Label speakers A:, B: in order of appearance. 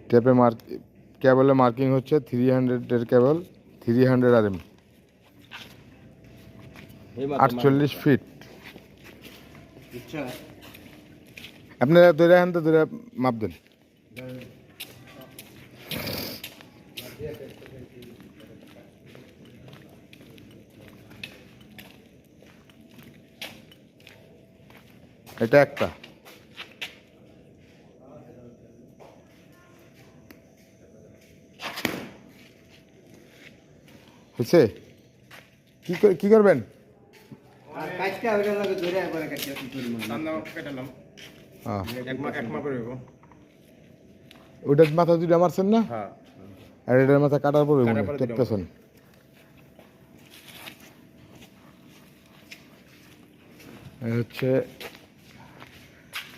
A: টেপে কেবলের মার্কিং হচ্ছে 300 কেবল 300 RM 48 fit. আপনারা ধরে আন তো, ধরে মাপ দেন। এটা একটা হয়েছে। কি করবেন? ওটার মাথা দুটো মারছেন না, আর এটার মাথা কাটার পরে টেপতেছেন। হচ্ছে